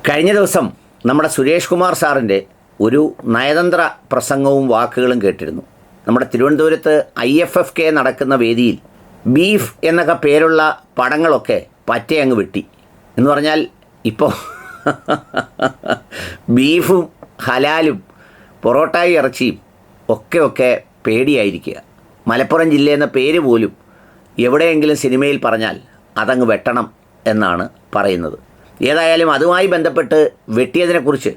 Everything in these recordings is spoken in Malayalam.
കഴിഞ്ഞ ദിവസം നമ്മുടെ സുരേഷ് കുമാർ സാറിൻ്റെ ഒരു നയതന്ത്ര പ്രസംഗവും വാക്കുകളും കേട്ടിരുന്നു. നമ്മുടെ തിരുവനന്തപുരത്ത് IFFK നടക്കുന്ന വേദിയിൽ ബീഫ് എന്നൊക്കെ പേരുള്ള പടങ്ങളൊക്കെ പറ്റേ അങ്ങ് വെട്ടി. എന്ന് പറഞ്ഞാൽ ഇപ്പോൾ ബീഫും ഹലാലും പൊറോട്ടായി ഇറച്ചിയും ഒക്കെ പേടിയായിരിക്കുക. മലപ്പുറം ജില്ലയെന്ന പേര് പോലും എവിടെയെങ്കിലും സിനിമയിൽ പറഞ്ഞാൽ അതങ്ങ് വെട്ടണം എന്നാണ് പറയുന്നത്. ഏതായാലും അതുമായി ബന്ധപ്പെട്ട് വെട്ടിയതിനെക്കുറിച്ച്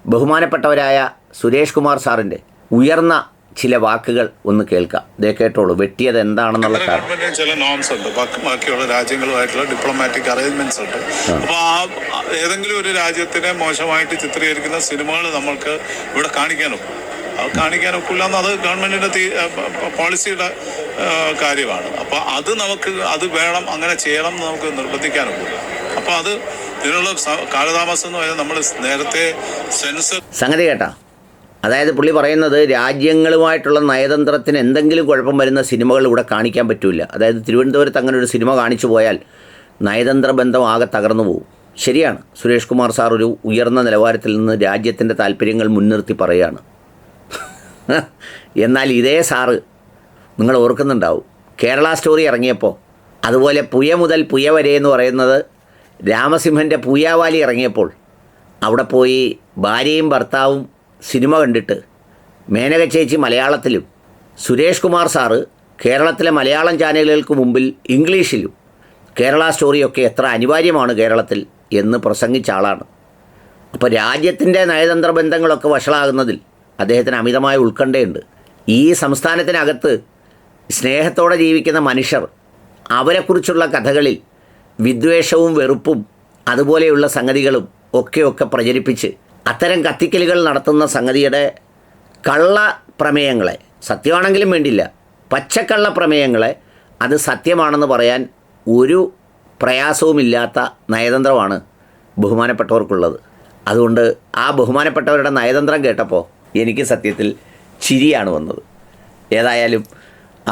ബഹുമാനപ്പെട്ടവരായ സുരേഷ് കുമാർ സാറിൻ്റെ ഉയർന്ന ചില വാക്കുകൾ ഒന്ന് കേൾക്കാം. ഇതേ കേട്ടോളൂ, വെട്ടിയത് എന്താണെന്നുള്ള കാരണം. ചില നോംസ് ഉണ്ട്, ബാക്കിയുള്ള രാജ്യങ്ങളുമായിട്ടുള്ള ഡിപ്ലോമാറ്റിക് അറേഞ്ച്മെന്റ്സ് ഉണ്ട്. അപ്പോൾ ഏതെങ്കിലും ഒരു രാജ്യത്തിനെ മോശമായിട്ട് ചിത്രീകരിക്കുന്ന സിനിമകൾ നമ്മൾക്ക് ഇവിടെ കാണിക്കാനൊക്കില്ല എന്ന് അത് ഗവൺമെന്റിന്റെ പോളിസിയുടെ കാര്യമാണ്. അപ്പോൾ അത് വേണം, അങ്ങനെ ചെയ്യണം എന്ന് നമുക്ക് നിർബന്ധിക്കാനൊക്കില്ല. അപ്പോൾ ഇതിനുള്ള കാലതാമസം എന്ന് പറയുന്നത് നമ്മൾ നേരത്തെ സെൻസർ സംഗതി കേട്ടാ. അതായത് പുള്ളി പറയുന്നത് രാജ്യങ്ങളുമായിട്ടുള്ള നയതന്ത്രത്തിന് എന്തെങ്കിലും കുഴപ്പം വരുന്ന സിനിമകൾ ഇവിടെ കാണിക്കാൻ പറ്റില്ല. അതായത് തിരുവനന്തപുരത്ത് അങ്ങനെ ഒരു സിനിമ കാണിച്ചു പോയാൽ നയതന്ത്ര ബന്ധം ആകെ തകർന്നു പോകും. ശരിയാണ്, സുരേഷ് കുമാർ സാർ ഒരു ഉയർന്ന നിലവാരത്തിൽ നിന്ന് രാജ്യത്തിൻ്റെ താല്പര്യങ്ങൾ മുൻനിർത്തി പറയുകയാണ്. എന്നാൽ ഇതേ സാറ് നിങ്ങൾ ഓർക്കുന്നുണ്ടാവും, കേരള സ്റ്റോറി ഇറങ്ങിയപ്പോൾ, അതുപോലെ പുയ മുതൽ പുയ വരെ എന്ന് പറയുന്നത് രാമസിംഹൻ്റെ പൂയാവാലി ഇറങ്ങിയപ്പോൾ അവിടെ പോയി ഭാര്യയും ഭർത്താവും സിനിമ കണ്ടിട്ട് മേനക ചേച്ചി മലയാളത്തിലും സുരേഷ് കുമാർ സാറ് കേരളത്തിലെ മലയാളം ചാനലുകൾക്ക് മുമ്പിൽ ഇംഗ്ലീഷിലും കേരള സ്റ്റോറിയൊക്കെ എത്ര അനിവാര്യമാണ് കേരളത്തിൽ എന്ന് പ്രസംഗിച്ച ആളാണ്. അപ്പോൾ രാജ്യത്തിൻ്റെ നയതന്ത്ര ബന്ധങ്ങളൊക്കെ വഷളാകുന്നതിൽ അദ്ദേഹത്തിന് അമിതമായ ഉത്കണ്ഠയുണ്ട്. ഈ സംസ്ഥാനത്തിനകത്ത് സ്നേഹത്തോടെ ജീവിക്കുന്ന മനുഷ്യർ, അവരെക്കുറിച്ചുള്ള കഥകളിൽ വിദ്വേഷവും വെറുപ്പും അതുപോലെയുള്ള സംഗതികളും ഒക്കെ പ്രചരിപ്പിച്ച് അത്തരം കത്തിക്കലുകൾ നടത്തുന്ന സംഗതിയുടെ കള്ള പ്രമേയങ്ങളെ, സത്യമാണെങ്കിലും വേണ്ടില്ല, പച്ചക്കള്ള പ്രമേയങ്ങളെ അത് സത്യമാണെന്ന് പറയാൻ ഒരു പ്രയാസവുമില്ലാത്ത നയതന്ത്രമാണ് ബഹുമാനപ്പെട്ടവർക്കുള്ളത്. അതുകൊണ്ട് ആ ബഹുമാനപ്പെട്ടവരുടെ നയതന്ത്രം കേട്ടപ്പോൾ എനിക്ക് സത്യത്തിൽ ചിരിയാണ് വന്നത്. ഏതായാലും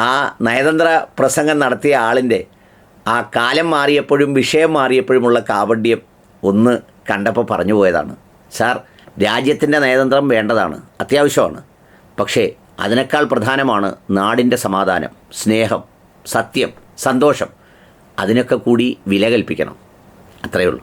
ആ നയതന്ത്ര പ്രസംഗം നടത്തിയ ആളിൻ്റെ ആ കാലം മാറിയപ്പോഴും വിഷയം മാറിയപ്പോഴുമുള്ള കാപഢ്യം ഒന്ന് കണ്ടപ്പോൾ പറഞ്ഞു പോയതാണ്. സാർ, രാജ്യത്തിൻ്റെ നയതന്ത്രം വേണ്ടതാണ്, അത്യാവശ്യമാണ്. പക്ഷേ അതിനേക്കാൾ പ്രധാനമാണ് നാടിൻ്റെ സമാധാനം, സ്നേഹം, സത്യം, സന്തോഷം. അതിനൊക്കെ കൂടി വില കൽപ്പിക്കണം. അത്രയേ ഉള്ളൂ.